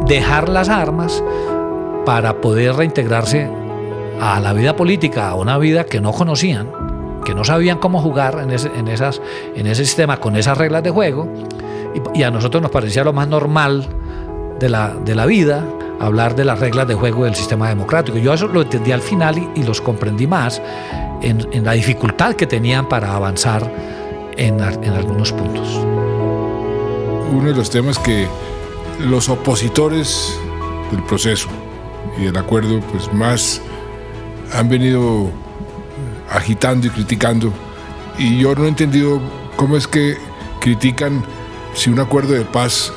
dejar las armas para poder reintegrarse a la vida política, a una vida que no conocían, que no sabían cómo jugar en ese sistema, con esas reglas de juego, y a nosotros nos parecía lo más normal de la vida hablar de las reglas de juego del sistema democrático. Yo eso lo entendí al final y los comprendí más en la dificultad que tenían para avanzar en algunos puntos. Uno de los temas que los opositores del proceso y del acuerdo pues más han venido agitando y criticando, y yo no he entendido cómo es que critican si un acuerdo de paz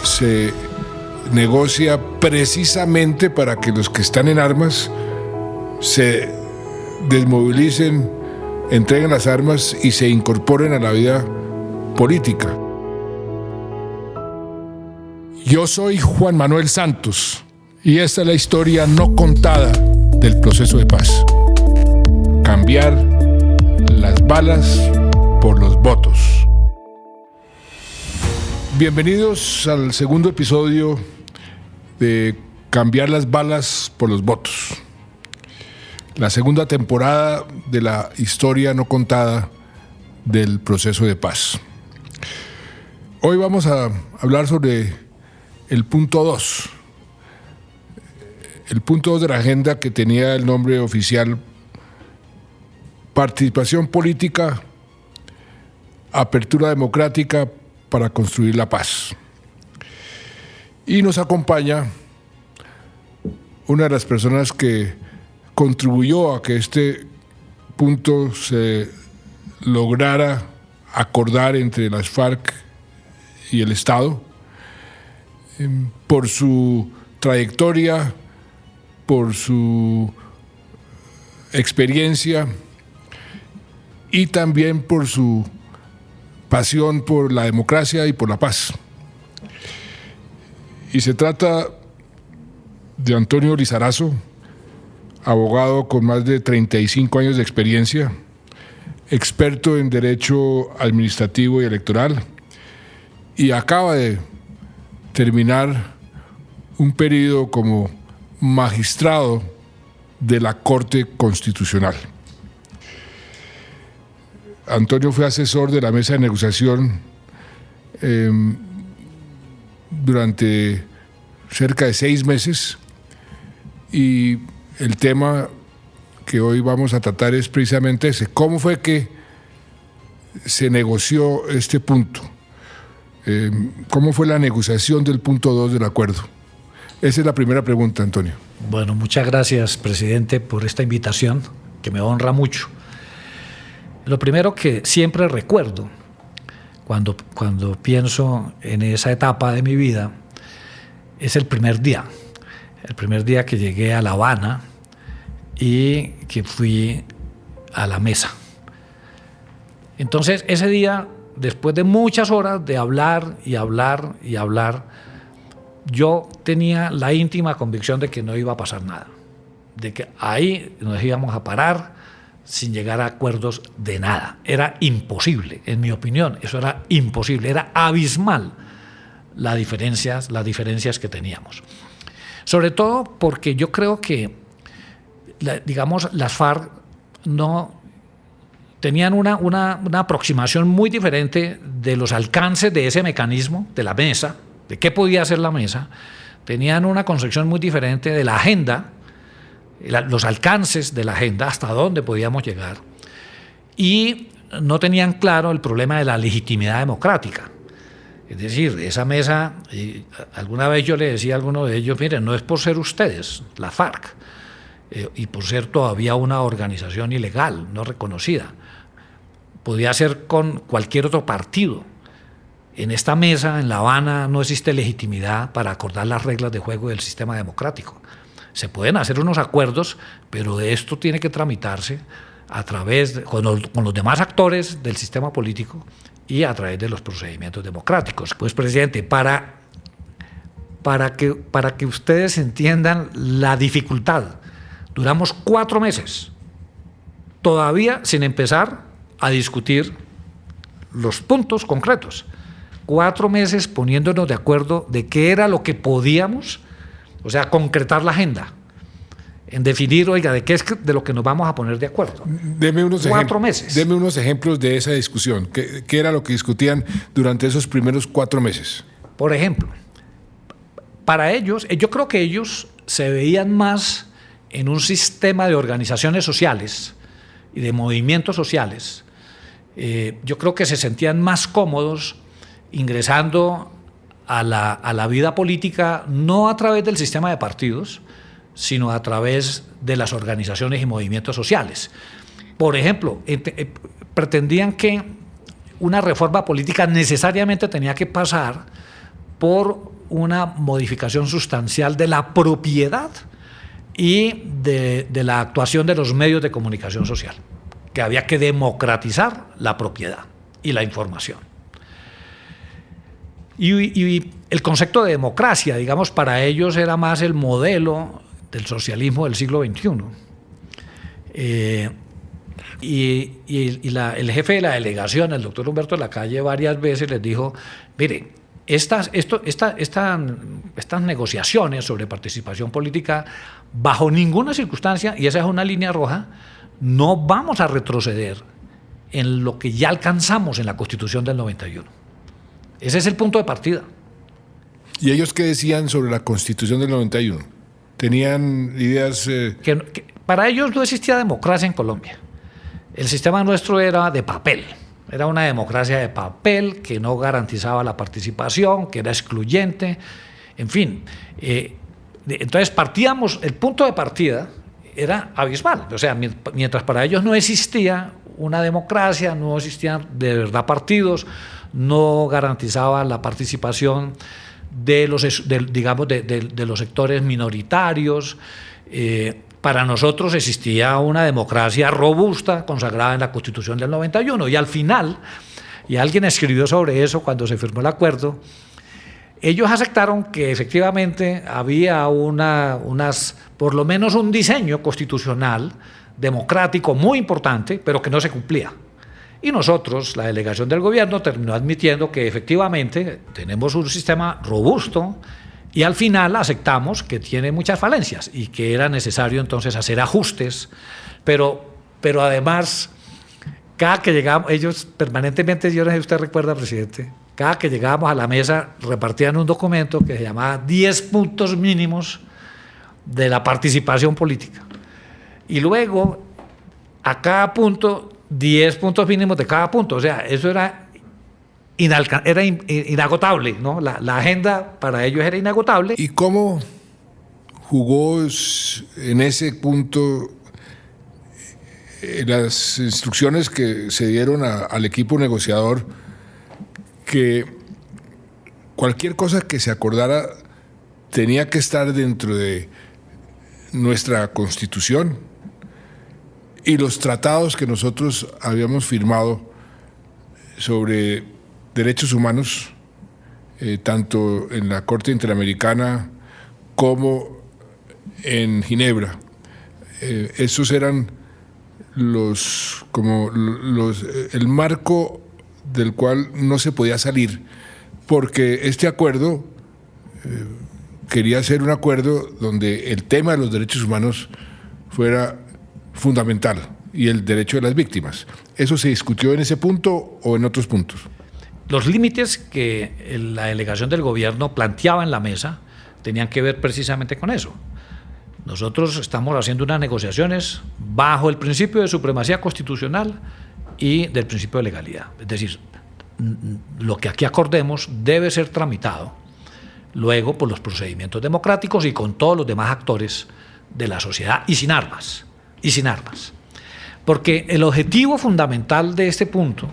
se negocia precisamente para que los que están en armas se desmovilicen, entreguen las armas y se incorporen a la vida política. Yo soy Juan Manuel Santos y esta es la historia no contada del proceso de paz. Cambiar las balas por los votos. Bienvenidos al segundo episodio de Cambiar las balas por los votos. La segunda temporada de la historia no contada del proceso de paz. Hoy vamos a hablar sobre el punto 2. El punto 2 de la agenda, que tenía el nombre oficial Participación política, apertura democrática para construir la paz. Y nos acompaña una de las personas que contribuyó a que este punto se lograra acordar entre las FARC y el Estado, por su trayectoria, por su experiencia y también por su pasión por la democracia y por la paz. Y se trata de Antonio Lizarazo, abogado con más de 35 años de experiencia, experto en derecho administrativo y electoral, y acaba de terminar un periodo como magistrado de la Corte Constitucional. Antonio fue asesor de la mesa de negociación durante cerca de 6 meses, y el tema que hoy vamos a tratar es precisamente ese. ¿Cómo fue que se negoció este punto? ¿Cómo fue la negociación del punto 2 del acuerdo? Esa es la primera pregunta, Antonio. Bueno, muchas gracias, presidente, por esta invitación, que me honra mucho. Lo primero que siempre recuerdo cuando pienso en esa etapa de mi vida es el primer día que llegué a La Habana y que fui a la mesa. Entonces, ese día, después de muchas horas de hablar y hablar y hablar, yo tenía la íntima convicción de que no iba a pasar nada, de que ahí nos íbamos a parar sin llegar a acuerdos de nada. Era imposible, en mi opinión, eso era imposible, era abismal las diferencias que teníamos. Sobre todo porque yo creo que, las FARC no tenían una aproximación muy diferente de los alcances de ese mecanismo, de la mesa, de qué podía hacer la mesa. Tenían una concepción muy diferente de la agenda, los alcances de la agenda, hasta dónde podíamos llegar, y no tenían claro el problema de la legitimidad democrática. Es decir, esa mesa, y alguna vez yo le decía a alguno de ellos, miren, no es por ser ustedes, la FARC, y por ser todavía una organización ilegal, no reconocida, podía ser con cualquier otro partido. En esta mesa, en La Habana, no existe legitimidad para acordar las reglas de juego del sistema democrático. Se pueden hacer unos acuerdos, pero esto tiene que tramitarse a través con los demás actores del sistema político y a través de los procedimientos democráticos. Pues, presidente, para que ustedes entiendan la dificultad, duramos 4 meses todavía sin empezar a discutir los puntos concretos. 4 meses poniéndonos de acuerdo de qué era lo que podíamos, o sea, concretar la agenda, en definir, oiga, de qué es de lo que nos vamos a poner de acuerdo. Deme unos 4 meses. Deme unos ejemplos de esa discusión. ¿Qué era lo que discutían durante esos primeros 4 meses? Por ejemplo, para ellos, yo creo que ellos se veían más en un sistema de organizaciones sociales y de movimientos sociales. Yo creo que se sentían más cómodos ingresando a la vida política, no a través del sistema de partidos, sino a través de las organizaciones y movimientos sociales. Por ejemplo, pretendían que una reforma política necesariamente tenía que pasar por una modificación sustancial de la propiedad y de la actuación de los medios de comunicación social, que había que democratizar la propiedad y la información. Y el concepto de democracia, digamos, para ellos era más el modelo del socialismo del siglo XXI. El jefe de la delegación, el doctor Humberto Lacalle, varias veces les dijo, mire, estas negociaciones sobre participación política, bajo ninguna circunstancia, y esa es una línea roja, no vamos a retroceder en lo que ya alcanzamos en la Constitución del 91. Ese es el punto de partida. ¿Y ellos qué decían sobre la Constitución del 91? ¿Tenían ideas...? Que para ellos no existía democracia en Colombia. El sistema nuestro era de papel. Era una democracia de papel que no garantizaba la participación, que era excluyente, en fin. Entonces partíamos, el punto de partida era abismal. O sea, mientras para ellos no existía una democracia, no existían de verdad partidos, no garantizaba la participación de los sectores minoritarios. Para nosotros existía una democracia robusta consagrada en la Constitución del 91 y al final, y alguien escribió sobre eso cuando se firmó el acuerdo, ellos aceptaron que efectivamente había por lo menos un diseño constitucional democrático muy importante, pero que no se cumplía. Y nosotros, la delegación del gobierno, terminó admitiendo que efectivamente tenemos un sistema robusto y al final aceptamos que tiene muchas falencias y que era necesario entonces hacer ajustes, pero además, cada que llegamos, ellos permanentemente, yo no sé si usted recuerda, presidente, cada que llegábamos a la mesa repartían un documento que se llamaba 10 puntos mínimos de la participación política. Y luego, a cada punto, 10 puntos mínimos de cada punto. O sea, eso era inagotable, ¿no? La agenda para ellos era inagotable. ¿Y cómo jugó en ese punto las instrucciones que se dieron al equipo negociador, que cualquier cosa que se acordara tenía que estar dentro de nuestra Constitución y los tratados que nosotros habíamos firmado sobre derechos humanos, tanto en la Corte Interamericana como en Ginebra? Esos eran el marco del cual no se podía salir, porque este acuerdo quería ser un acuerdo donde el tema de los derechos humanos fuera fundamental y el derecho de las víctimas. ¿Eso se discutió en ese punto o en otros puntos? Los límites que la delegación del gobierno planteaba en la mesa tenían que ver precisamente con eso. Nosotros estamos haciendo unas negociaciones bajo el principio de supremacía constitucional y del principio de legalidad. Es decir, lo que aquí acordemos debe ser tramitado luego por los procedimientos democráticos y con todos los demás actores de la sociedad y sin armas. Porque el objetivo fundamental de este punto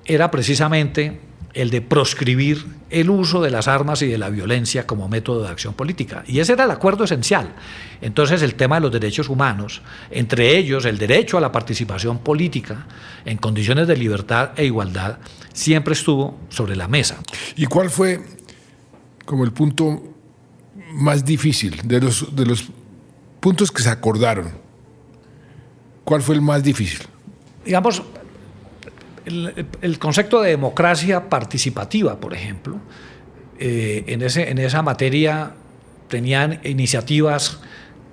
era precisamente el de proscribir el uso de las armas y de la violencia como método de acción política. Y ese era el acuerdo esencial. Entonces, el tema de los derechos humanos, entre ellos el derecho a la participación política en condiciones de libertad e igualdad, siempre estuvo sobre la mesa. ¿Y cuál fue como el punto más difícil de los puntos que se acordaron? ¿Cuál fue el más difícil? Digamos, el concepto de democracia participativa, por ejemplo, en esa materia tenían iniciativas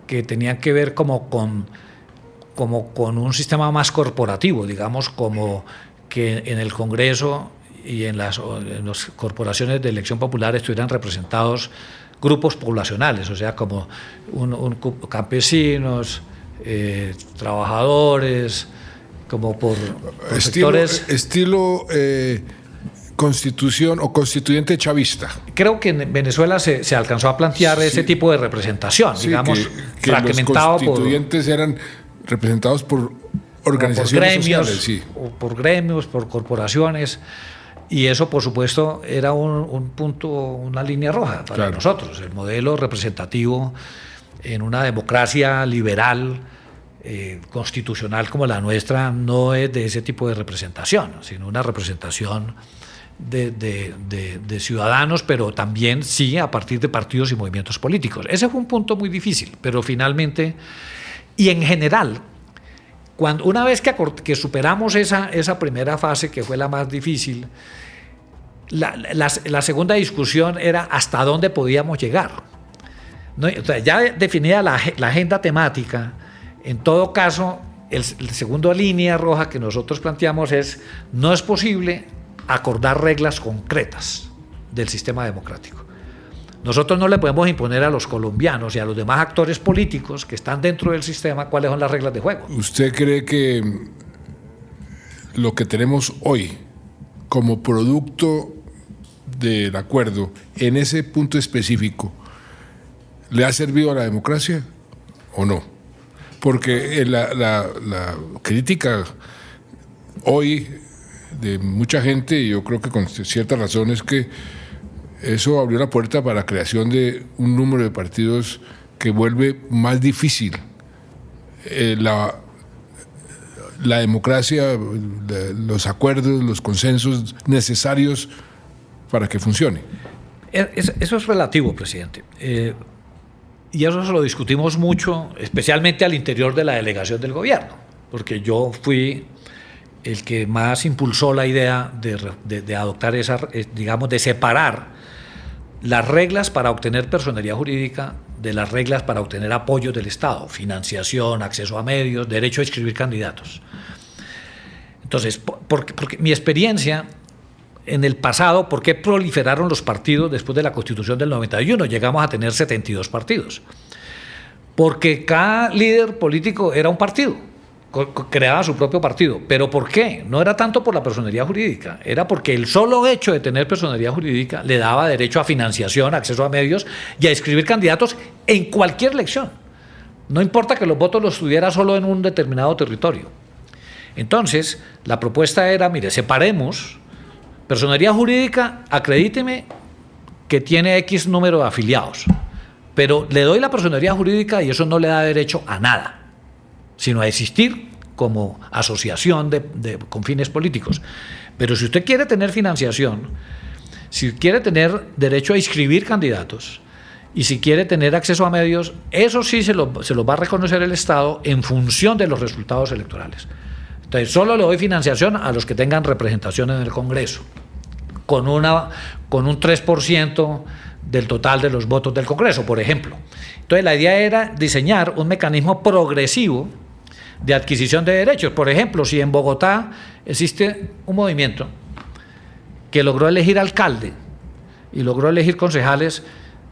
que tenían que ver como con un sistema más corporativo, digamos, como que en el Congreso y en las corporaciones de elección popular estuvieran representados grupos poblacionales, o sea, como campesinos, trabajadores, como por sectores. Estilo constitución o constituyente chavista. Creo que en Venezuela se alcanzó a plantear ese tipo de representación, digamos, que fragmentado los constituyentes eran representados por organizaciones gremios, sociales, sí. o por gremios, por corporaciones, y eso, por supuesto, era un punto, una línea roja para nosotros. El modelo representativo en una democracia liberal, constitucional como la nuestra, no es de ese tipo de representación, sino una representación de ciudadanos, pero también sí a partir de partidos y movimientos políticos. Ese fue un punto muy difícil, pero finalmente, y en general, una vez que superamos esa primera fase, que fue la más difícil, la segunda discusión era hasta dónde podíamos llegar, ¿no? O sea, ya definida la agenda temática, en todo caso, el segundo línea roja que nosotros planteamos no es posible acordar reglas concretas del sistema democrático. Nosotros no le podemos imponer a los colombianos y a los demás actores políticos que están dentro del sistema cuáles son las reglas de juego. ¿Usted cree que lo que tenemos hoy como producto del acuerdo en ese punto específico le ha servido a la democracia o no? Porque la crítica hoy de mucha gente, y yo creo que con cierta razón, es que eso abrió la puerta para la creación de un número de partidos que vuelve más difícil la democracia, los acuerdos, los consensos necesarios para que funcione. Eso es relativo, presidente. Y eso se lo discutimos mucho, especialmente al interior de la delegación del gobierno, porque yo fui el que más impulsó la idea de adoptar digamos, de separar las reglas para obtener personería jurídica de las reglas para obtener apoyos del Estado, financiación, acceso a medios, derecho a inscribir candidatos. Entonces, porque mi experiencia en el pasado, ¿por qué proliferaron los partidos después de la Constitución del 91? Llegamos a tener 72 partidos. Porque cada líder político era un partido, creaba su propio partido. ¿Pero por qué? No era tanto por la personería jurídica, era porque el solo hecho de tener personería jurídica le daba derecho a financiación, acceso a medios y a inscribir candidatos en cualquier elección. No importa que los votos los tuviera solo en un determinado territorio. Entonces, la propuesta era, mire, separemos personería jurídica, acredíteme que tiene X número de afiliados, pero le doy la personería jurídica y eso no le da derecho a nada, sino a existir como asociación con fines políticos. Pero si usted quiere tener financiación, si quiere tener derecho a inscribir candidatos y si quiere tener acceso a medios, eso sí se lo va a reconocer el Estado en función de los resultados electorales. Entonces, solo le doy financiación a los que tengan representación en el Congreso, con un 3% del total de los votos del Congreso, por ejemplo. Entonces, la idea era diseñar un mecanismo progresivo de adquisición de derechos. Por ejemplo, si en Bogotá existe un movimiento que logró elegir alcalde y logró elegir concejales,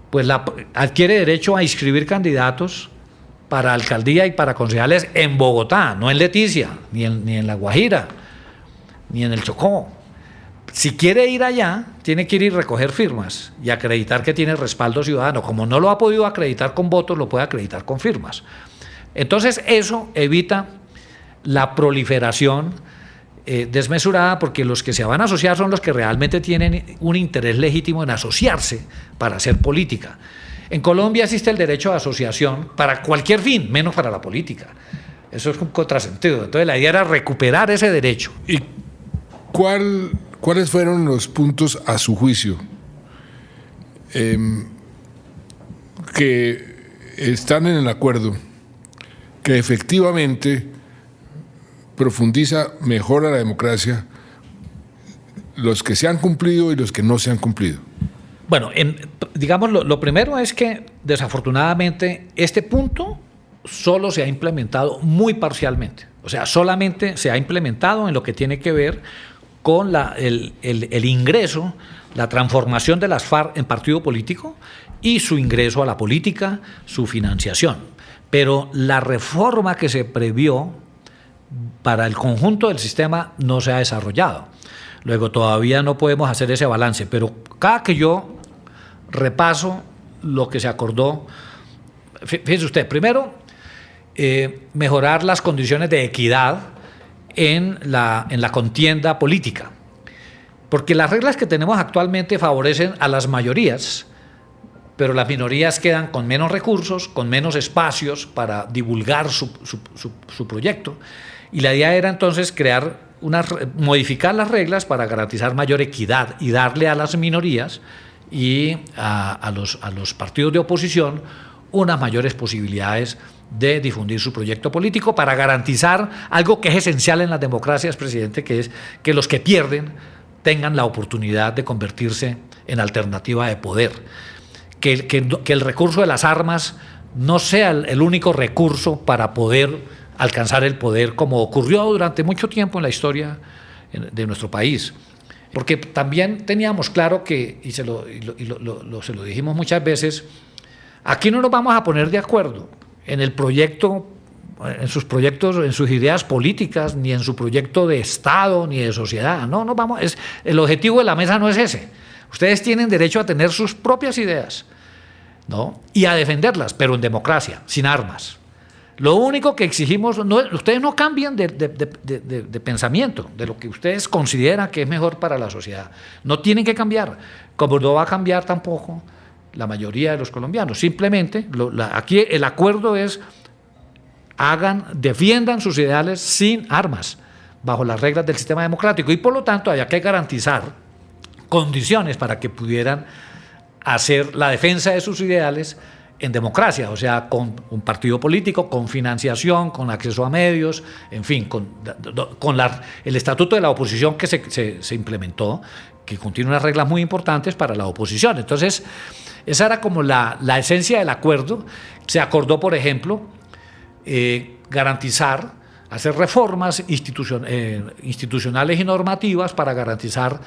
pues adquiere derecho a inscribir candidatos para alcaldía y para concejales en Bogotá, no en Leticia, ni en La Guajira, ni en el Chocó. Si quiere ir allá, tiene que ir y recoger firmas y acreditar que tiene respaldo ciudadano. Como no lo ha podido acreditar con votos, lo puede acreditar con firmas. Entonces, eso evita la proliferación desmesurada, porque los que se van a asociar son los que realmente tienen un interés legítimo en asociarse para hacer política. En Colombia existe el derecho de asociación para cualquier fin, menos para la política. Eso es un contrasentido. Entonces, la idea era recuperar ese derecho. ¿Y cuáles fueron los puntos, a su juicio, que están en el acuerdo, que efectivamente profundiza, mejora la democracia, los que se han cumplido y los que no se han cumplido. Bueno, digamos, lo primero es que desafortunadamente este punto solo se ha implementado muy parcialmente. O sea, solamente se ha implementado en lo que tiene que ver con el ingreso, la transformación de las FARC en partido político y su ingreso a la política, su financiación. Pero la reforma que se previó para el conjunto del sistema no se ha desarrollado. Luego todavía no podemos hacer ese balance, pero cada que yo repaso lo que se acordó, fíjese usted, primero, mejorar las condiciones de equidad en la contienda política, porque las reglas que tenemos actualmente favorecen a las mayorías, pero las minorías quedan con menos recursos, con menos espacios para divulgar su proyecto, y la idea era entonces modificar las reglas para garantizar mayor equidad y darle a las minorías y a los partidos de oposición unas mayores posibilidades de difundir su proyecto político para garantizar algo que es esencial en las democracias, presidente, que es que los que pierden tengan la oportunidad de convertirse en alternativa de poder. Que el recurso de las armas no sea el único recurso para poder alcanzar el poder, como ocurrió durante mucho tiempo en la historia de nuestro país. Porque también teníamos claro que, y se lo dijimos muchas veces, aquí no nos vamos a poner de acuerdo en el proyecto, en sus proyectos, en sus ideas políticas, ni en su proyecto de Estado, ni de sociedad. No vamos, el objetivo de la mesa no es ese. Ustedes tienen derecho a tener sus propias ideas, ¿no? Y a defenderlas, pero en democracia, sin armas. Lo único que exigimos, ustedes no cambian de pensamiento, de lo que ustedes consideran que es mejor para la sociedad. No tienen que cambiar, como no va a cambiar tampoco la mayoría de los colombianos. Simplemente, aquí el acuerdo es, defiendan sus ideales sin armas, bajo las reglas del sistema democrático, y por lo tanto había que garantizar condiciones para que pudieran hacer la defensa de sus ideales en democracia, o sea, con un partido político, con financiación, con acceso a medios, en fin, con el estatuto de la oposición que se implementó, que contiene unas reglas muy importantes para la oposición. Entonces, esa era como la esencia del acuerdo. Se acordó, por ejemplo, garantizar, hacer reformas institucionales y normativas para garantizar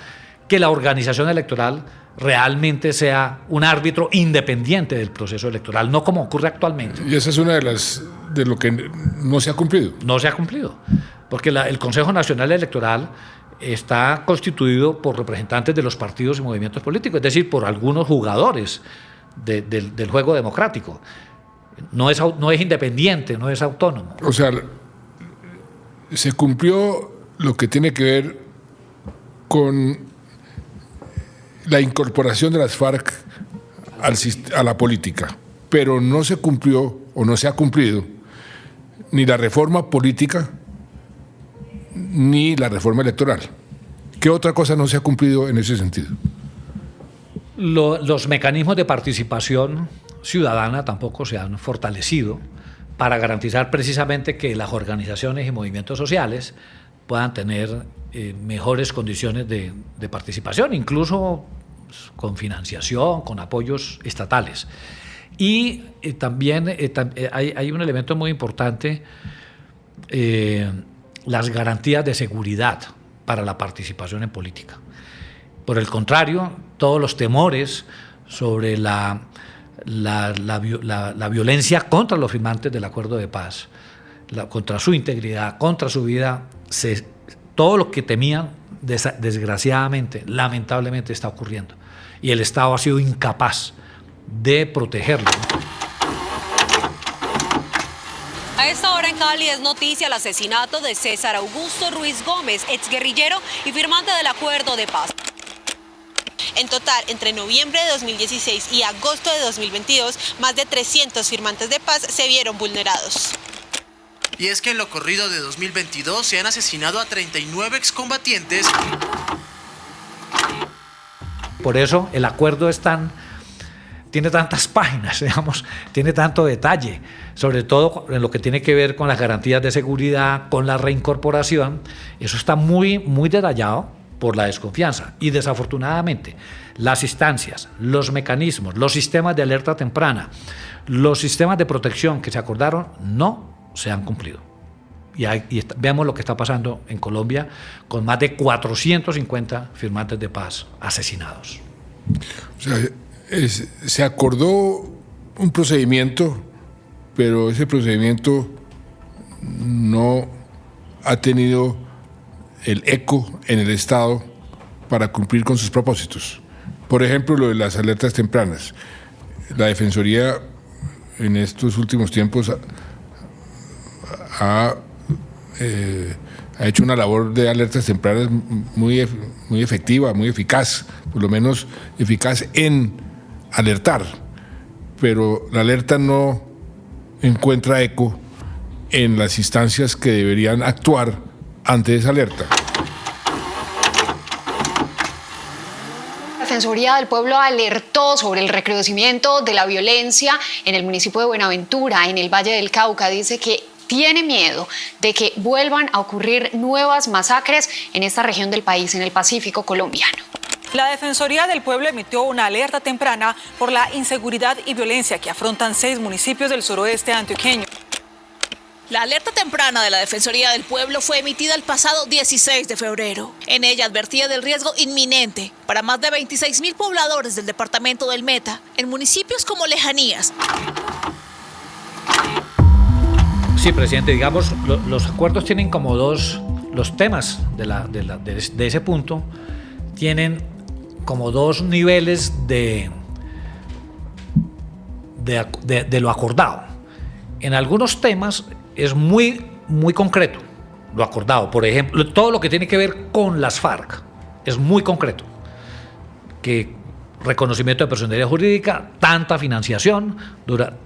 que la organización electoral realmente sea un árbitro independiente del proceso electoral, no como ocurre actualmente. Y esa es una de lo que no se ha cumplido. No se ha cumplido, porque el Consejo Nacional Electoral está constituido por representantes de los partidos y movimientos políticos, es decir, por algunos jugadores del juego democrático. No es independiente, no es autónomo. O sea, se cumplió lo que tiene que ver con la incorporación de las FARC a la política, pero no se cumplió o no se ha cumplido ni la reforma política ni la reforma electoral. ¿Qué otra cosa no se ha cumplido en ese sentido? Los mecanismos de participación ciudadana tampoco se han fortalecido para garantizar precisamente que las organizaciones y movimientos sociales puedan tener mejores condiciones de participación, incluso con financiación, con apoyos estatales. Y también hay un elemento muy importante, las garantías de seguridad para la participación en política. Por el contrario, todos los temores sobre la violencia contra los firmantes del acuerdo de paz, contra su integridad, contra su vida, todo lo que temían, desgraciadamente, lamentablemente está ocurriendo. Y el Estado ha sido incapaz de protegerlo. A esta hora en Cali es noticia el asesinato de César Augusto Ruiz Gómez, exguerrillero y firmante del acuerdo de paz. En total, entre noviembre de 2016 y agosto de 2022, más de 300 firmantes de paz se vieron vulnerados. Y es que en lo corrido de 2022 se han asesinado a 39 excombatientes. Por eso el acuerdo tiene tantas páginas, digamos, tiene tanto detalle, sobre todo en lo que tiene que ver con las garantías de seguridad, con la reincorporación. Eso está muy, muy detallado, por la desconfianza. Y desafortunadamente, las instancias, los mecanismos, los sistemas de alerta temprana, los sistemas de protección que se acordaron no se han cumplido. Veamos lo que está pasando en Colombia con más de 450 firmantes de paz asesinados. O sea, se acordó un procedimiento, pero ese procedimiento no ha tenido el eco en el Estado para cumplir con sus propósitos. Por ejemplo, lo de las alertas tempranas. La Defensoría en estos últimos tiempos ha hecho una labor de alertas tempranas muy efectiva, muy eficaz, por lo menos eficaz en alertar, pero la alerta no encuentra eco en las instancias que deberían actuar ante esa alerta. La Defensoría del Pueblo alertó sobre el recrudecimiento de la violencia en el municipio de Buenaventura, en el Valle del Cauca. Dice que tiene miedo de que vuelvan a ocurrir nuevas masacres en esta región del país, en el Pacífico colombiano. La Defensoría del Pueblo emitió una alerta temprana por la inseguridad y violencia que afrontan 6 municipios del suroeste antioqueño. La alerta temprana de la Defensoría del Pueblo fue emitida el pasado 16 de febrero. En ella advertía del riesgo inminente para más de 26.000 pobladores del departamento del Meta, en municipios como Lejanías. Sí, presidente, digamos, los acuerdos tienen como los temas de ese punto, tienen como 2 niveles de lo acordado. En algunos temas es muy concreto lo acordado. Por ejemplo, todo lo que tiene que ver con las FARC es muy concreto. Que reconocimiento de personería jurídica, tanta financiación,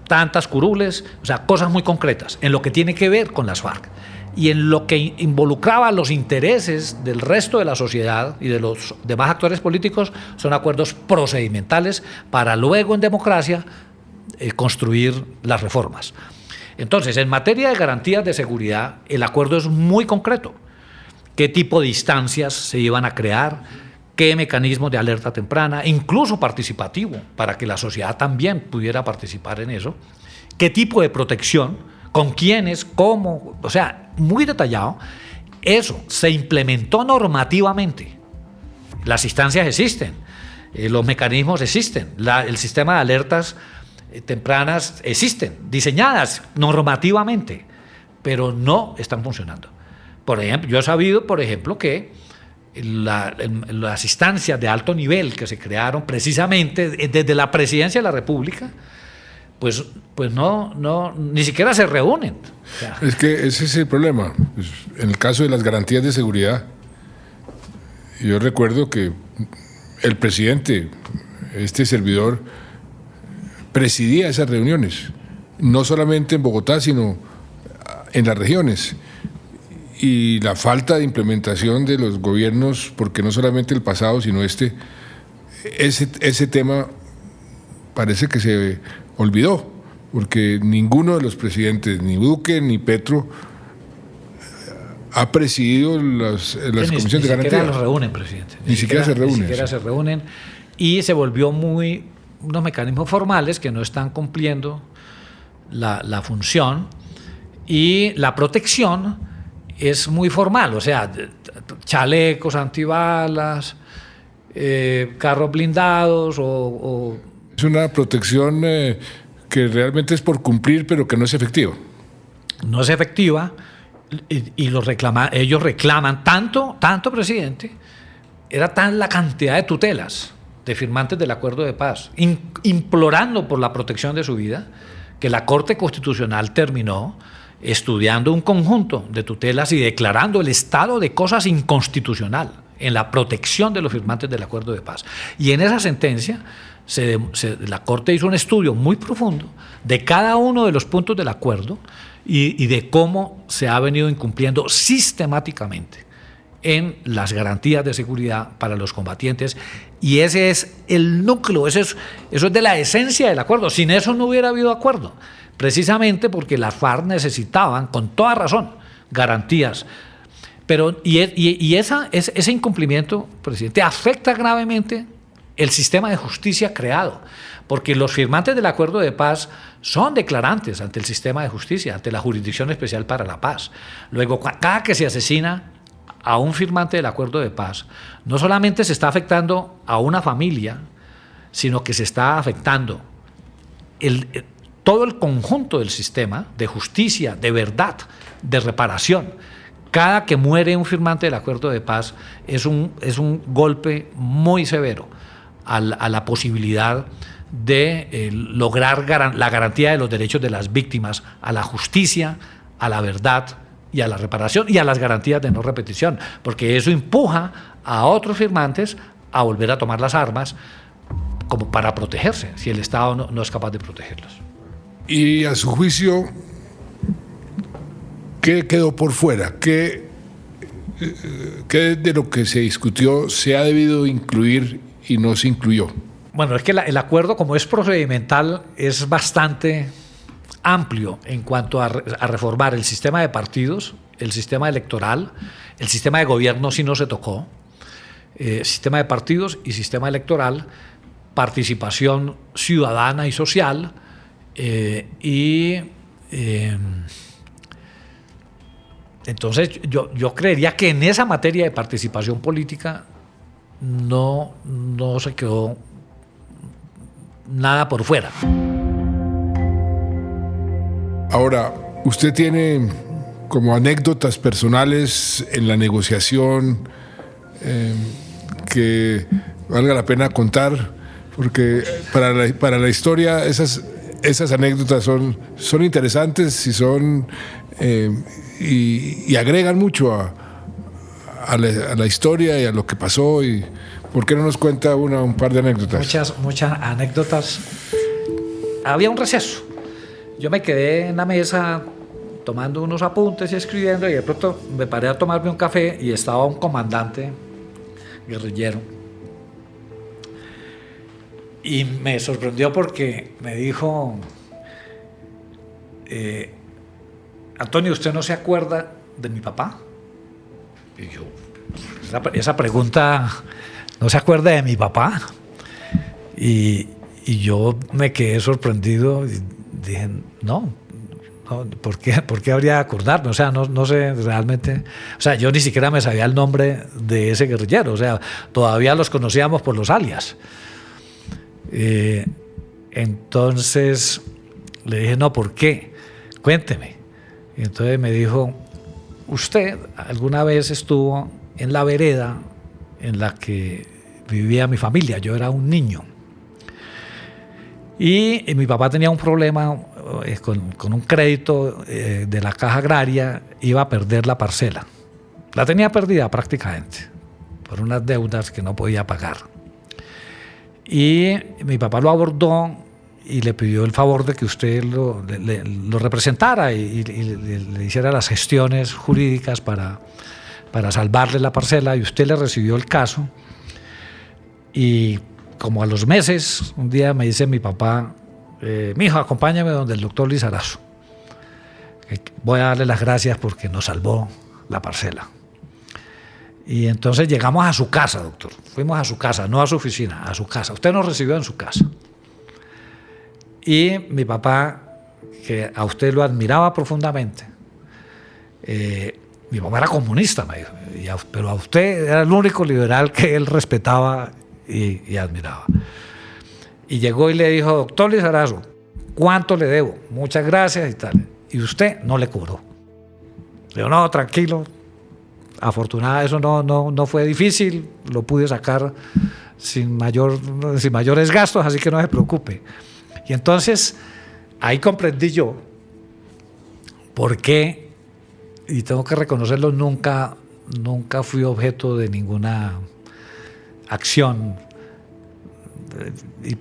tantas curules, o sea, cosas muy concretas en lo que tiene que ver con las FARC. Y en lo que involucraba los intereses del resto de la sociedad y de los demás actores políticos, son acuerdos procedimentales para luego en democracia construir las reformas. Entonces, en materia de garantías de seguridad, el acuerdo es muy concreto. ¿Qué tipo de instancias se iban a crear? ¿Qué mecanismos de alerta temprana? Incluso participativo, para que la sociedad también pudiera participar en eso. ¿Qué tipo de protección? ¿Con quiénes? ¿Cómo? O sea, muy detallado. Eso se implementó normativamente. Las instancias existen, los mecanismos existen, el sistema de alertas tempranas existen, diseñadas normativamente, pero no están funcionando. Por ejemplo, yo he sabido, por ejemplo, que las instancias de alto nivel que se crearon precisamente desde la Presidencia de la República, pues no ni siquiera se reúnen. O sea, es que ese es el problema. Pues, en el caso de las garantías de seguridad, yo recuerdo que el presidente, este servidor, presidía esas reuniones, no solamente en Bogotá, sino en las regiones. Y la falta de implementación de los gobiernos, porque no solamente el pasado, sino ese tema parece que se olvidó, porque ninguno de los presidentes, ni Duque ni Petro, ha presidido las comisiones de garantía. Ni siquiera los reúnen, presidente. Ni siquiera se reúnen. Ni siquiera se reúnen. Y se volvió unos mecanismos formales que no están cumpliendo la función, y la protección es muy formal, o sea, chalecos antibalas, carros blindados o... Es una protección que realmente es por cumplir, pero que no es efectiva. No es efectiva, y ellos reclaman tanto, presidente, era tan la cantidad de tutelas de firmantes del acuerdo de paz, implorando por la protección de su vida, que la Corte Constitucional terminó estudiando un conjunto de tutelas y declarando el estado de cosas inconstitucional en la protección de los firmantes del acuerdo de paz. Y en esa sentencia la Corte hizo un estudio muy profundo de cada uno de los puntos del acuerdo y de cómo se ha venido incumpliendo sistemáticamente en las garantías de seguridad para los combatientes, y ese es el núcleo, eso es de la esencia del acuerdo. Sin eso no hubiera habido acuerdo, precisamente porque las FARC necesitaban, con toda razón, garantías Pero, ese incumplimiento, presidente, afecta gravemente el sistema de justicia creado, porque los firmantes del acuerdo de paz son declarantes ante el sistema de justicia, ante la Jurisdicción Especial para la Paz. Luego, cada que se asesina a un firmante del acuerdo de paz, no solamente se está afectando a una familia, sino que se está afectando todo el conjunto del sistema de justicia, de verdad, de reparación. Cada que muere un firmante del acuerdo de paz es un golpe muy severo a la posibilidad de lograr la garantía de los derechos de las víctimas, a la justicia, a la verdad y a la reparación y a las garantías de no repetición, porque eso empuja a otros firmantes a volver a tomar las armas como para protegerse, si el Estado no es capaz de protegerlos. Y a su juicio, ¿qué quedó por fuera? ¿Qué de lo que se discutió se ha debido incluir y no se incluyó? Bueno, es que el acuerdo, como es procedimental, es bastante amplio en cuanto a reformar el sistema de partidos, el sistema electoral, el sistema de gobierno sí no se tocó, sistema de partidos y sistema electoral, participación ciudadana y social, entonces yo creería que en esa materia de participación política no se quedó nada por fuera. Ahora, usted tiene como anécdotas personales en la negociación que valga la pena contar, porque para la historia esas anécdotas son interesantes y son y agregan mucho a la historia y a lo que pasó. Y ¿por qué no nos cuenta un par de anécdotas? Muchas anécdotas. Había un receso. Yo me quedé en la mesa tomando unos apuntes y escribiendo, y de pronto me paré a tomarme un café y estaba un comandante guerrillero. Y me sorprendió porque me dijo: Antonio, ¿usted no se acuerda de mi papá? Y yo, esa pregunta, ¿no se acuerda de mi papá? Y yo me quedé sorprendido y dije, no, ¿por qué habría de acordarme? O sea, no sé realmente. O sea, yo ni siquiera me sabía el nombre de ese guerrillero. O sea, todavía los conocíamos por los alias. Entonces le dije, no, ¿por qué? Cuénteme. Y entonces me dijo, usted alguna vez estuvo en la vereda en la que vivía mi familia. Yo era un niño. Y mi papá tenía un problema con un crédito de la Caja Agraria, iba a perder la parcela. La tenía perdida prácticamente por unas deudas que no podía pagar. Y mi papá lo abordó y le pidió el favor de que usted lo representara y le hiciera las gestiones jurídicas para salvarle la parcela, y usted le recibió el caso. Y como a los meses, un día me dice mi papá, mijo, acompáñame donde el doctor Lizarazo. Voy a darle las gracias porque nos salvó la parcela. Y entonces llegamos a su casa, doctor. Fuimos a su casa, no a su oficina, a su casa. Usted nos recibió en su casa. Y mi papá, que a usted lo admiraba profundamente, mi papá era comunista, me dijo, pero a usted era el único liberal que él respetaba y admiraba. Y llegó y le dijo, doctor Lizarazo, ¿cuánto le debo? Muchas gracias y tal. Y usted no le cobró. Le dijo, no, tranquilo. Afortunadamente eso no fue difícil, lo pude sacar sin mayores gastos, así que no se preocupe. Y entonces ahí comprendí yo por qué, y tengo que reconocerlo, nunca fui objeto de ninguna acción.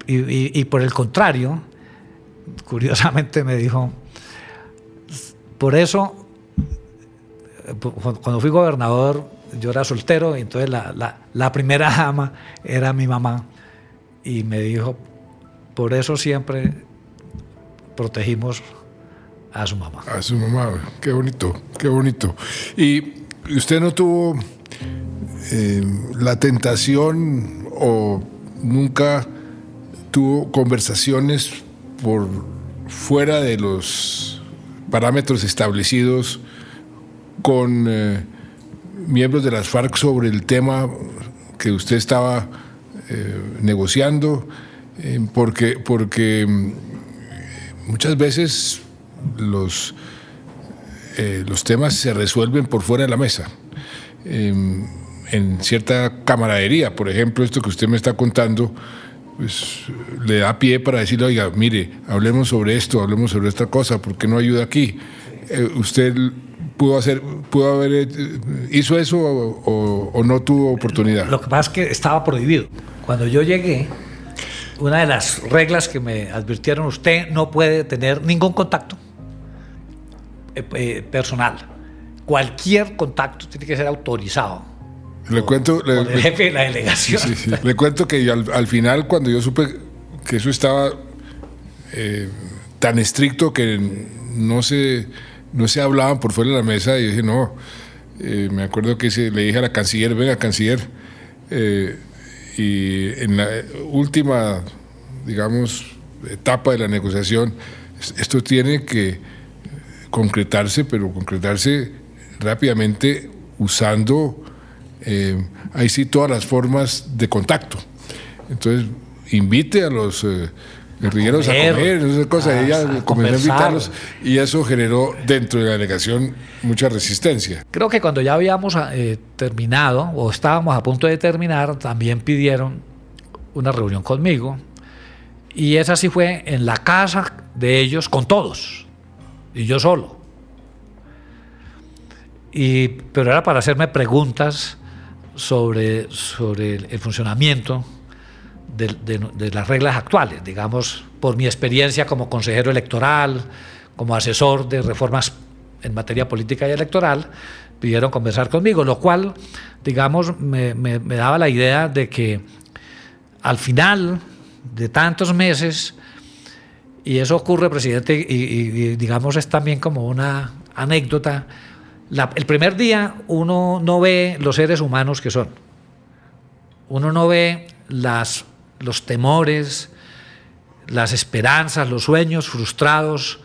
Y por el contrario, curiosamente me dijo, por eso, cuando fui gobernador, yo era soltero, y entonces la primera dama era mi mamá, y me dijo, por eso siempre protegimos a su mamá. A su mamá, qué bonito, qué bonito. Y ¿Usted no tuvo la tentación o nunca tuvo conversaciones por fuera de los parámetros establecidos con miembros de las FARC sobre el tema que usted estaba negociando? Porque muchas veces los temas se resuelven por fuera de la mesa, en cierta camaradería. Por ejemplo, esto que usted me está contando, pues le da pie para decirle, oiga, mire, hablemos sobre esto, hablemos sobre esta cosa, ¿por qué no ayuda aquí? ¿Usted hizo eso o no tuvo oportunidad? Lo que pasa es que estaba prohibido. Cuando yo llegué, una de las reglas que me advirtieron, usted no puede tener ningún contacto personal. Cualquier contacto tiene que ser autorizado por el jefe de la delegación. Sí. Le cuento que al final, cuando yo supe que eso estaba tan estricto que no se hablaban por fuera de la mesa, y dije, no, me acuerdo que le dije a la canciller, venga, canciller, y en la última, digamos, etapa de la negociación, esto tiene que concretarse, pero concretarse rápidamente usando ahí sí todas las formas de contacto. Entonces, invite a los guerrilleros a comer, esas cosas. Ella comenzó a invitarlos y eso generó dentro de la delegación mucha resistencia. Creo que cuando ya habíamos terminado o estábamos a punto de terminar, también pidieron una reunión conmigo, y esa sí fue en la casa de ellos con todos y yo solo. Pero era para hacerme preguntas sobre el funcionamiento de las reglas actuales, digamos, por mi experiencia como consejero electoral, como asesor de reformas en materia política y electoral. Pidieron conversar conmigo, lo cual, digamos, me daba la idea de que al final de tantos meses, y eso ocurre, presidente, y digamos es también como una anécdota, el primer día uno no ve los seres humanos que son, uno no ve los temores, las esperanzas, los sueños frustrados,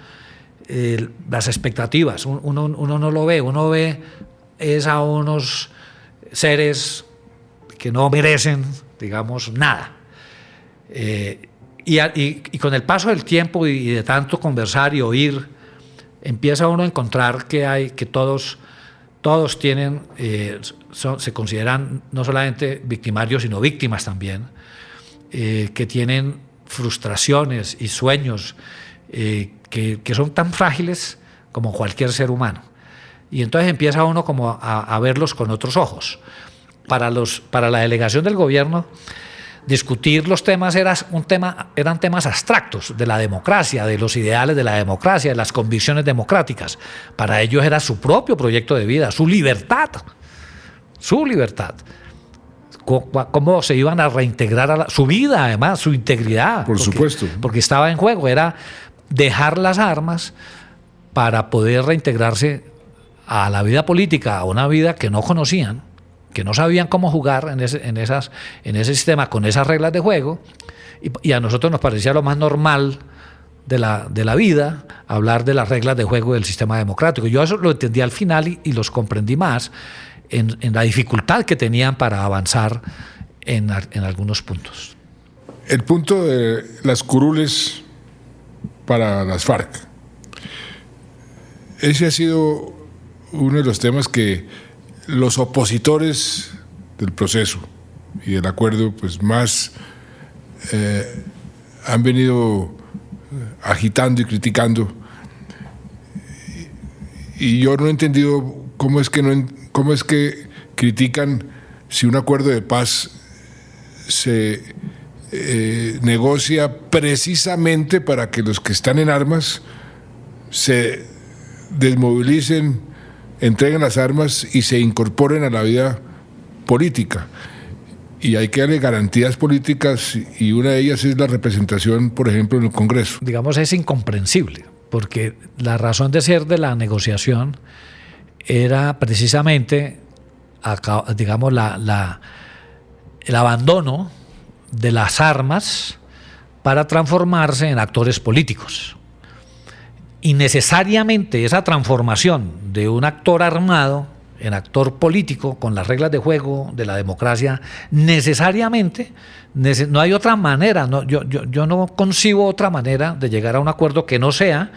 las expectativas, uno no lo ve, uno ve a unos seres que no merecen, digamos, nada. Y con el paso del tiempo y de tanto conversar y oír, empieza uno a encontrar que todos tienen, se consideran no solamente victimarios, sino víctimas también, que tienen frustraciones y sueños que son tan frágiles como cualquier ser humano. Y entonces empieza uno como a verlos con otros ojos. Para la delegación del gobierno, discutir los temas eran temas abstractos de la democracia, de los ideales de la democracia, de las convicciones democráticas. Para ellos era su propio proyecto de vida, su libertad. Cómo se iban a reintegrar a su vida, además, su integridad. Por supuesto. Porque estaba en juego, era dejar las armas para poder reintegrarse a la vida política, a una vida que no conocían, que no sabían cómo jugar en ese sistema, con esas reglas de juego, y a nosotros nos parecía lo más normal de la vida hablar de las reglas de juego del sistema democrático. Yo eso lo entendí al final y los comprendí más en la dificultad que tenían para avanzar en algunos puntos. El punto de las curules para las FARC, ese ha sido uno de los temas que los opositores del proceso y del acuerdo pues más han venido agitando y criticando, y yo no he entendido cómo es que critican si un acuerdo de paz se negocia precisamente para que los que están en armas se desmovilicen, entreguen las armas y se incorporen a la vida política. Y hay que darle garantías políticas, y una de ellas es la representación, por ejemplo, en el Congreso. Digamos, es incomprensible, porque la razón de ser de la negociación era precisamente, digamos, el abandono de las armas para transformarse en actores políticos. Y necesariamente esa transformación de un actor armado en actor político con las reglas de juego de la democracia, necesariamente, no hay otra manera, yo no concibo otra manera de llegar a un acuerdo que no sea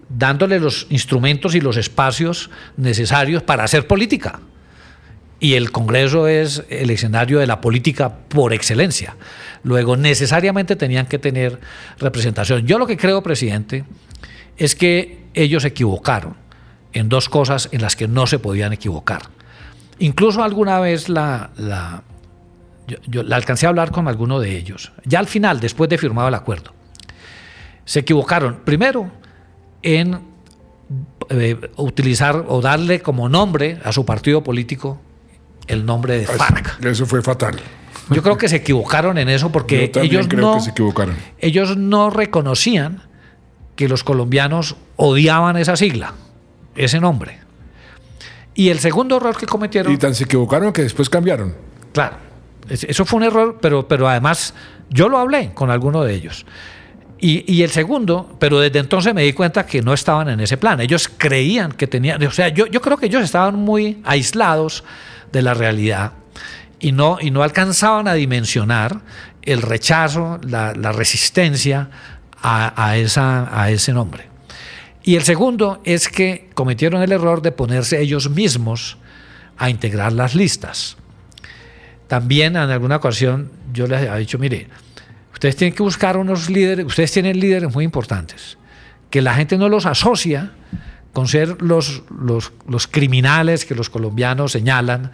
dándole los instrumentos y los espacios necesarios para hacer política. Y el Congreso es el escenario de la política por excelencia. Luego, necesariamente tenían que tener representación. Yo lo que creo, presidente, es que ellos se equivocaron en dos cosas en las que no se podían equivocar. Incluso alguna vez yo la alcancé a hablar con alguno de ellos. Ya al final, después de firmado el acuerdo, se equivocaron. Primero, en utilizar o darle como nombre a su partido político el nombre de FARC. Eso fue fatal. Yo creo que se equivocaron en eso porque ellos no reconocían que los colombianos odiaban esa sigla, ese nombre. Y el segundo error que cometieron... Y tan se equivocaron que después cambiaron. Claro, eso fue un error, pero además yo lo hablé con alguno de ellos. Y el segundo, pero desde entonces me di cuenta que no estaban en ese plan. Ellos creían que tenían... O sea, yo creo que ellos estaban muy aislados de la realidad y no alcanzaban a dimensionar el rechazo, la resistencia a ese nombre. Y el segundo es que cometieron el error de ponerse ellos mismos a integrar las listas. También en alguna ocasión yo les había dicho, mire, ustedes tienen que buscar unos líderes, ustedes tienen líderes muy importantes, que la gente no los asocia con ser los criminales que los colombianos señalan,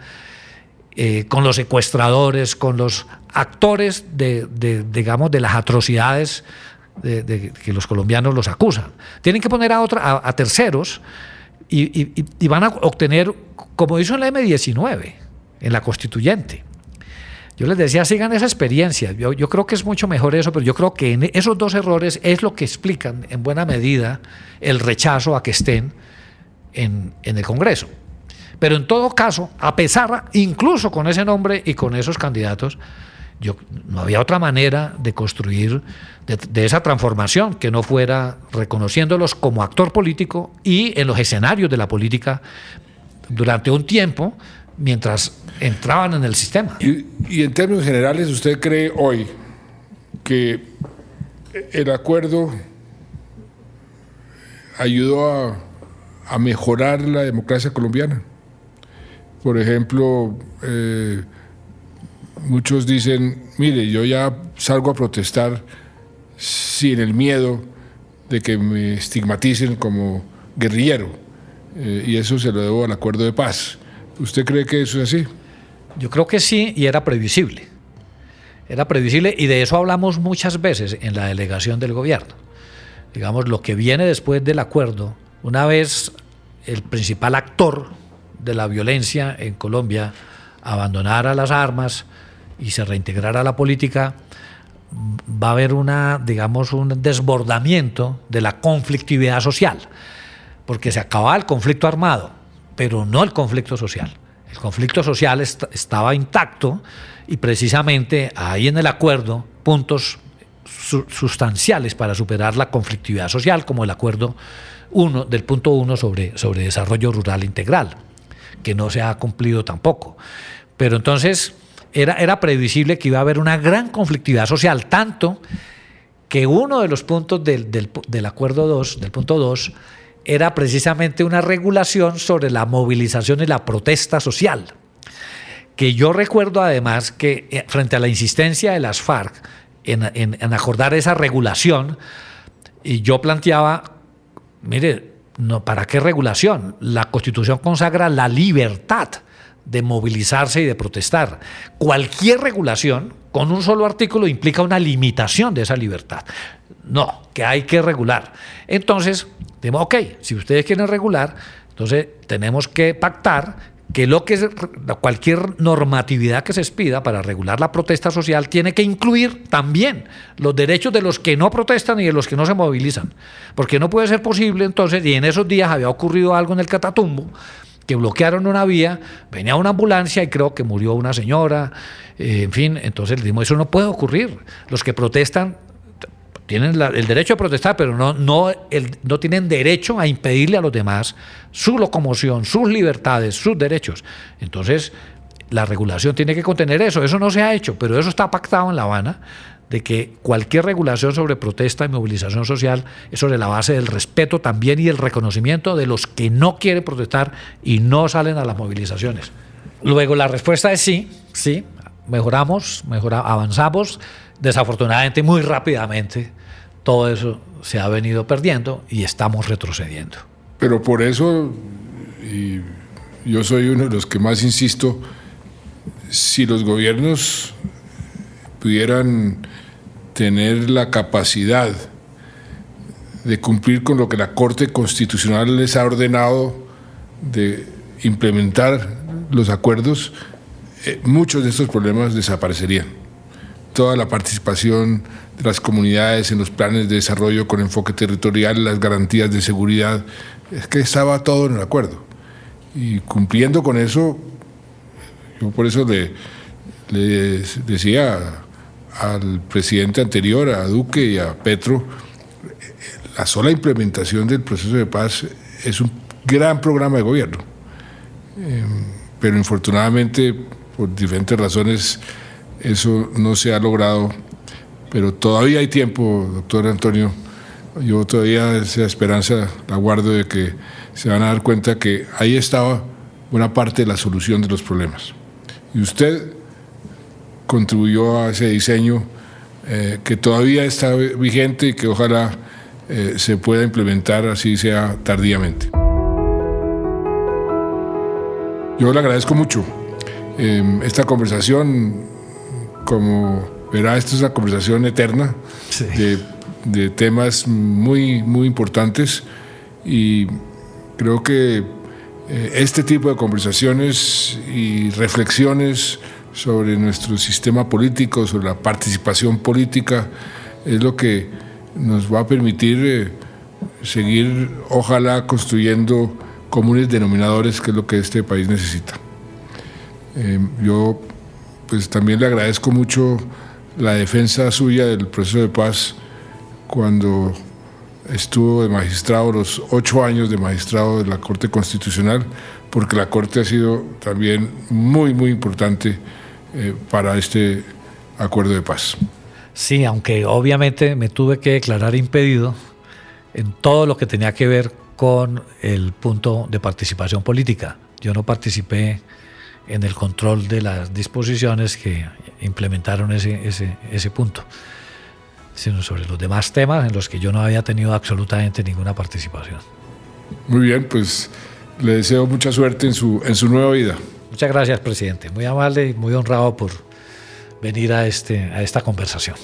con los secuestradores, con los actores digamos, de las atrocidades que los colombianos los acusan. Tienen que poner a terceros y van a obtener, como hizo en la M19, en la Constituyente. Yo les decía, sigan esa experiencia. Yo creo que es mucho mejor eso, pero yo creo que en esos dos errores es lo que explican en buena medida el rechazo a que estén en el Congreso. Pero en todo caso, a pesar, incluso con ese nombre y con esos candidatos, no había otra manera de construir de esa transformación que no fuera reconociéndolos como actor político y en los escenarios de la política durante un tiempo mientras entraban en el sistema. Y en términos generales, ¿usted cree hoy que el acuerdo ayudó a mejorar la democracia colombiana? Por ejemplo, muchos dicen, mire, yo ya salgo a protestar sin el miedo de que me estigmaticen como guerrillero, y eso se lo debo al acuerdo de paz. ¿Usted cree que eso es así? Yo creo que sí, y era previsible. Era previsible, y de eso hablamos muchas veces en la delegación del gobierno. Digamos, lo que viene después del acuerdo, una vez el principal actor de la violencia en Colombia abandonara las armas y se reintegrara a la política, va a haber un desbordamiento de la conflictividad social, porque se acababa el conflicto armado, pero no el conflicto social. El conflicto social estaba intacto y precisamente ahí en el acuerdo puntos sustanciales para superar la conflictividad social, como el acuerdo del punto 1 sobre desarrollo rural integral, que no se ha cumplido tampoco. Pero entonces era previsible que iba a haber una gran conflictividad social, tanto que uno de los puntos del acuerdo 2, del punto 2, era precisamente una regulación sobre la movilización y la protesta social. Que yo recuerdo además que frente a la insistencia de las FARC en acordar esa regulación, y yo planteaba, mire, no, ¿para qué regulación? La Constitución consagra la libertad de movilizarse y de protestar. Cualquier regulación con un solo artículo implica una limitación de esa libertad. No, que hay que regular. Entonces, dijimos, ok, si ustedes quieren regular, entonces tenemos que pactar que cualquier normatividad que se expida para regular la protesta social tiene que incluir también los derechos de los que no protestan y de los que no se movilizan. Porque no puede ser posible entonces, y en esos días había ocurrido algo en el Catatumbo, que bloquearon una vía, venía una ambulancia y creo que murió una señora, en fin, entonces le dijimos, eso no puede ocurrir. Los que protestan tienen el derecho a protestar, pero no tienen derecho a impedirle a los demás su locomoción, sus libertades, sus derechos. Entonces, la regulación tiene que contener eso. Eso no se ha hecho, pero eso está pactado en La Habana, de que cualquier regulación sobre protesta y movilización social es sobre la base del respeto también y el reconocimiento de los que no quieren protestar y no salen a las movilizaciones. Luego, la respuesta es sí, mejoramos, avanzamos. Desafortunadamente, muy rápidamente, todo eso se ha venido perdiendo y estamos retrocediendo. Pero por eso, y yo soy uno de los que más insisto, si los gobiernos pudieran tener la capacidad de cumplir con lo que la Corte Constitucional les ha ordenado de implementar los acuerdos, muchos de estos problemas desaparecerían. Toda la participación de las comunidades en los planes de desarrollo con enfoque territorial, las garantías de seguridad, es que estaba todo en el acuerdo. Y cumpliendo con eso, yo por eso le decía al presidente anterior, a Duque y a Petro, la sola implementación del proceso de paz es un gran programa de gobierno. Pero infortunadamente, por diferentes razones, eso no se ha logrado, pero todavía hay tiempo, doctor Antonio. Yo todavía esa esperanza la guardo de que se van a dar cuenta que ahí estaba buena parte de la solución de los problemas. Y usted contribuyó a ese diseño que todavía está vigente y que ojalá se pueda implementar, así sea tardíamente. Yo le agradezco mucho esta conversación. Como verá, esta es una conversación eterna, sí, de temas muy, muy importantes, y creo que este tipo de conversaciones y reflexiones sobre nuestro sistema político, sobre la participación política, es lo que nos va a permitir seguir, ojalá, construyendo comunes denominadores, que es lo que este país necesita. Yo pues también le agradezco mucho la defensa suya del proceso de paz cuando estuvo de magistrado, los 8 años de magistrado de la Corte Constitucional, porque la Corte ha sido también muy, muy importante para este acuerdo de paz. Sí, aunque obviamente me tuve que declarar impedido en todo lo que tenía que ver con el punto de participación política. Yo no participé en el control de las disposiciones que implementaron ese punto, sino sobre los demás temas en los que yo no había tenido absolutamente ninguna participación. Muy bien, pues le deseo mucha suerte en su nueva vida. Muchas gracias, presidente. Muy amable y muy honrado por venir a esta conversación.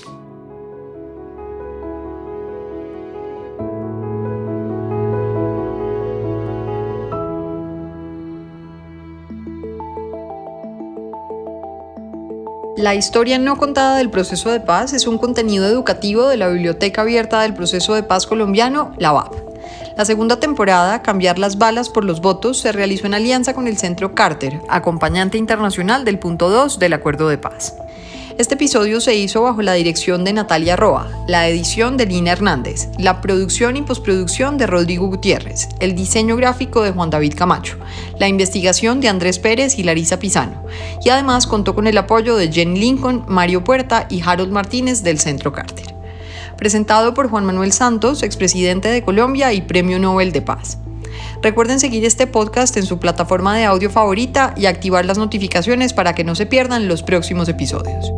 La historia no contada del proceso de paz es un contenido educativo de la Biblioteca Abierta del Proceso de Paz Colombiano, la BAP. La segunda temporada, Cambiar las balas por los votos, se realizó en alianza con el Centro Carter, acompañante internacional del punto 2 del Acuerdo de Paz. Este episodio se hizo bajo la dirección de Natalia Roa, la edición de Lina Hernández, la producción y postproducción de Rodrigo Gutiérrez, el diseño gráfico de Juan David Camacho, la investigación de Andrés Pérez y Larisa Pisano, y además contó con el apoyo de Jenny Lincoln, Mario Puerta y Harold Martínez del Centro Carter. Presentado por Juan Manuel Santos, expresidente de Colombia y Premio Nobel de Paz. Recuerden seguir este podcast en su plataforma de audio favorita y activar las notificaciones para que no se pierdan los próximos episodios.